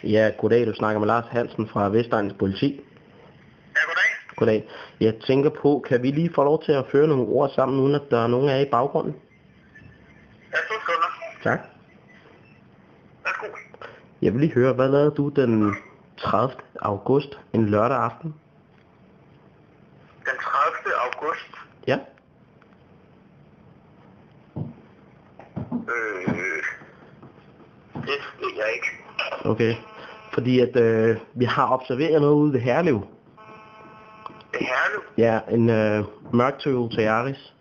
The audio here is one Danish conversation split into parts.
Ja, goddag. Du snakker med Lars Hansen fra Vestegnens Politi. Ja, goddag. Goddag. Jeg tænker på, kan vi lige få lov til at føre nogle ord sammen, uden at der er nogen af i baggrunden? Ja, 2 sekunder. Tak. Værsgo. Jeg vil lige høre, hvad lavede du den 30. august, en lørdag aften? Den 30. august. Ja. Det ved jeg ikke. Okay. Fordi at vi har observeret noget ude ved Herlev. Det er Herlev. Ja, en mørk Toyota Yaris.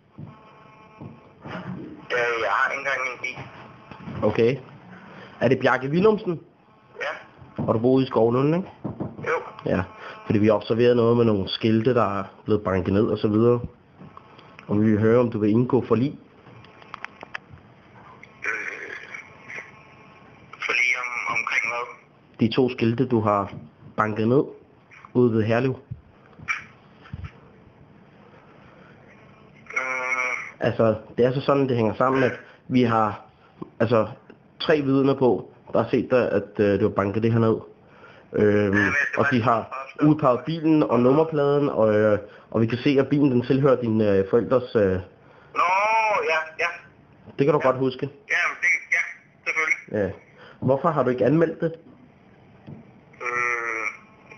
Jeg har ikke engang en bil. Okay. Er det Bjarke Willumsen? Ja. Og du bor ude i Skovlund, ikke? Jo. Ja, fordi vi har observeret noget med nogle skilte, der er blevet banket ned og så videre. Og vi vil høre, om du vil indgå forlig. Forlig omkring hvad? De 2 skilte, du har banket ned ude ved Herlev. Altså, det er så sådan, det hænger sammen, at vi har 3 vidner på, der har set dig, at du har banket det her ned. Og de har udpeget bilen og nummerpladen, og vi kan se, at bilen den tilhører dine forældres... Nå, ja. Det kan du godt huske. Ja, selvfølgelig. Ja. Hvorfor har du ikke anmeldt det?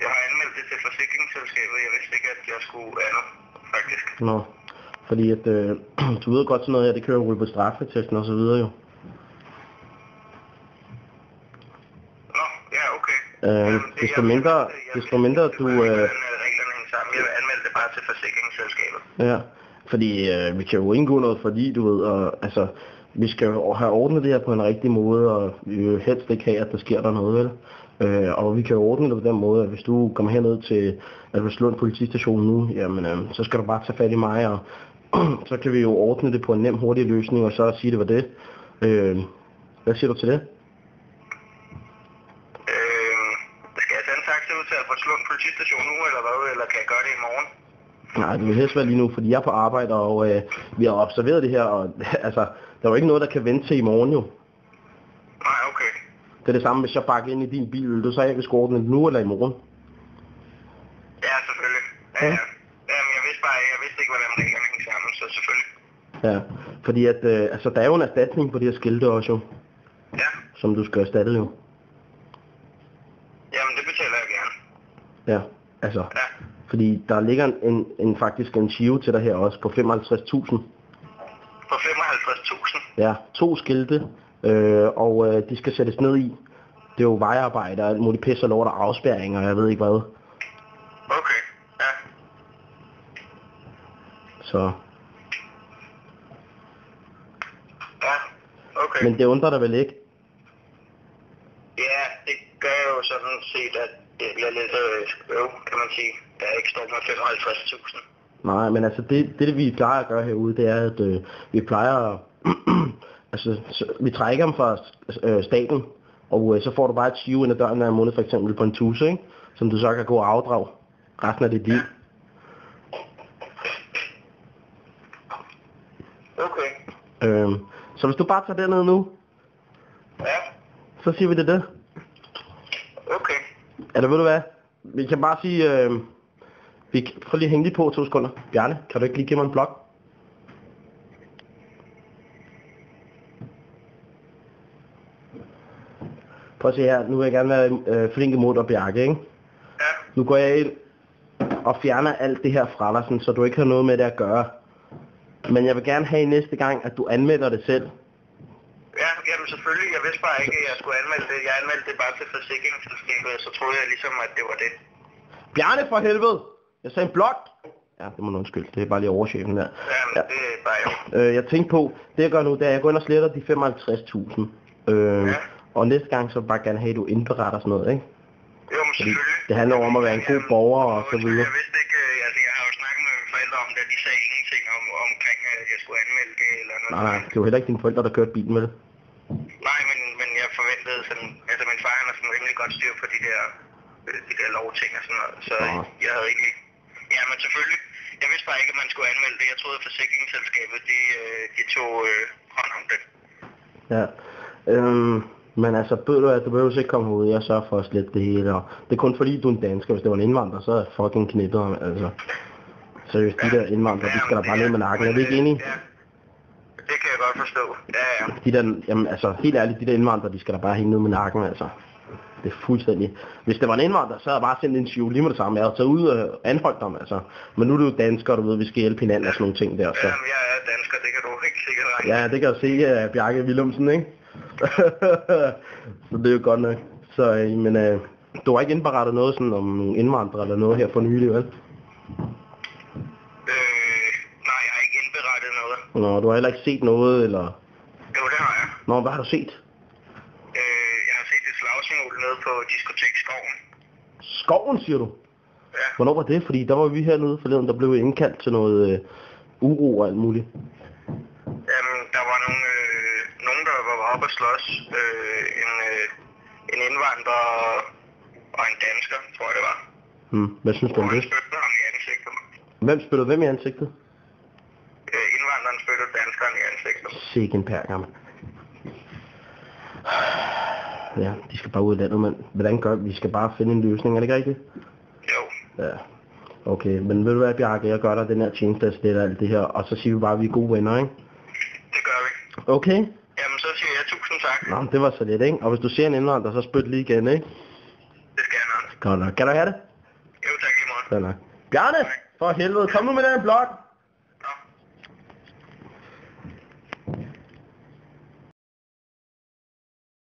Jeg har anmeldt det til forsikringsselskabet. Jeg vidste ikke, at jeg skulle andet, faktisk. Nå, fordi at, du ved godt sådan noget her, det kører jo på straffetesten og så videre jo. Nå, ja, okay. Desto mindre du... reglerne hænger sammen. Jeg anmeldte det bare til forsikringsselskabet. Ja, fordi vi kan jo indgå noget, fordi du ved, og vi skal jo have ordnet det her på en rigtig måde, og vi vil helst ikke have, at der sker der noget, vel? Og vi kan jo ordne det på den måde, at hvis du kommer herned til Albertslund politistation nu, jamen, så skal du bare tage fat i mig, og så kan vi jo ordne det på en nem, hurtig løsning, og så sige, det var det. Hvad siger du til det? Skal jeg sende taxa ud til Albertslund politistation nu, eller hvad? Eller kan jeg gøre det i morgen? Nej, det vil helst være lige nu, fordi jeg er på arbejde, og vi har observeret det her, og altså, der er jo ikke noget, der kan vente til i morgen jo. Nej, okay. Det er det samme, hvis jeg bakker ind i din bil, vil du så ikke skulle ordne det nu eller i morgen? Ja, selvfølgelig. Ja. Jamen, jeg vidste ikke, hvordan reglerne hænger sammen, så selvfølgelig. Ja, fordi at, der er jo en erstatning på de her skilte også jo. Ja. Som du skal erstatte jo. Jamen, det betaler jeg gerne. Ja, Ja. fordi der ligger faktisk en giro til dig her også på 55.000. På 55.000? Ja, 2 skilte, og de skal sættes ned i. Det er jo vejarbejde og alt muligt pis og lort og afspærringer, og jeg ved ikke hvad. Okay, ja. Så. Ja, okay. Men det undrer dig vel ikke? Ja, det gør jo sådan set, at det bliver lidt kan man sige. Der ikke står med 55.000. Nej, men altså det vi plejer at gøre herude, det er, at vi plejer vi trækker dem fra staten, og så får du bare et chive ind ad døren hver måned, for eksempel på en tusse, ikke? Som du så kan gå og afdrage resten af dit liv. Okay. Så hvis du bare tager derned nu, Ja. så siger vi det. Okay. Eller ved du hvad? Vi kan bare sige, prøv lige at hænge lige på 2 sekunder. Bjarne, kan du ikke lige give mig en blok? Prøv at se her, nu vil jeg gerne være flink imod dig, Bjarke, ikke? Ja. Nu går jeg ind og fjerner alt det her fra dig, sådan, så du ikke har noget med det at gøre. Men jeg vil gerne have næste gang, at du anmelder det selv. Ja, jamen selvfølgelig. Jeg vidste bare ikke, at jeg skulle anmelde det. Jeg anmeldte det bare til forsikringsselskabet, så troede jeg ligesom, at det var det. Bjarne, for helvede! Jeg sagde en blok! Ja, det må du undskylde. Det er bare lige overchefen der. Jamen, ja. Det er bare jo. Jeg tænkte på, det jeg gør nu, det er, at jeg går ind og sletter de 55.000. Ja. Og næste gang, så bare gerne have, at du indberetter sådan noget, ikke? Jo, men selvfølgelig. Det handler om at være en god borger og så videre. Jeg vidste ikke, altså jeg har jo snakket med mine forældre om det, de sagde ingenting omkring, at jeg skulle anmelde det eller noget. Nej, det var heller ikke dine forældre, der kørte bilen med det. Nej, men jeg forventede sådan, altså min far han har sådan rimelig godt styr på de der lovting og sådan noget, så jeg havde egentlig, ja, men selvfølgelig, jeg vidste bare ikke, at man skulle anmelde det. Jeg troede, at forsikringsselskabet, de tog hånd om det. Ja, Men altså, du behøver ikke komme ud. Jeg sørger for at slette det hele. Og det er kun fordi, du er en dansker. Hvis det var en indvandrer, så er jeg fucking knippet ham, altså. Seriøst, de der indvandrere, de skal da bare ned med nakken. Er det ikke enig? Ja, det kan jeg godt forstå. Ja. De der, jamen altså, helt ærligt, de der indvandrere, de skal da bare hænge ned med nakken, altså. Det er fuldstændig. Hvis det var en indvandrer, så havde jeg bare sendt en show lige med det samme. Jeg havde taget ud og anholdt dem, altså. Men nu er du jo dansker, du ved, vi skal hjælpe hinanden og sådan nogle ting der, så. Jamen, jeg er dansker, det kan du ikke sikkert regne. Ja, det kan jeg se, Bjarke Willumsen, ikke? Så det er jo godt nok. Så, men du har ikke indberettet noget sådan om nogle indvandrere eller noget her for nylig, vel? Nej, jeg har ikke indberettet noget. Nå, du har heller ikke set noget, eller? Jo, det har jeg. Nå, hvad har du set? Jeg har set et slagsmål nede på diskotek Skoven. Skoven, siger du? Ja. Hvornår var det? Fordi der var vi hernede forleden, der blev indkaldt til noget uro og alt muligt. Jamen, der var nogen der var oppe at slås. En indvandrer og en dansker, tror jeg det var. Hvad synes du om det? Og han spyttede ham i ansigtet. Hvem spyttede hvem i ansigtet? Indvandreren spyttede danskeren i ansigtet. Sikke en perker, mand. Ja, de skal bare ud af landet, mand. Hvordan gør vi? Vi skal bare finde en løsning, er det ikke rigtigt? Jo. Ja. Okay, men ved du hvad, Bjarke, jeg gør dig den her tjeneste, og alt det her, og så siger vi bare, at vi er gode venner, ikke? Det gør vi. Okay? Jamen, så siger jeg 1000 tak. Nå, det var så lidt, ikke? Og hvis du ser en indvandrer, så spyt lige igen, ikke? Det skal jeg nok. Godt nok. Kan du have det? Jo, tak lige meget. Godt nok. Bjarne, for helvede, kom nu med den blok!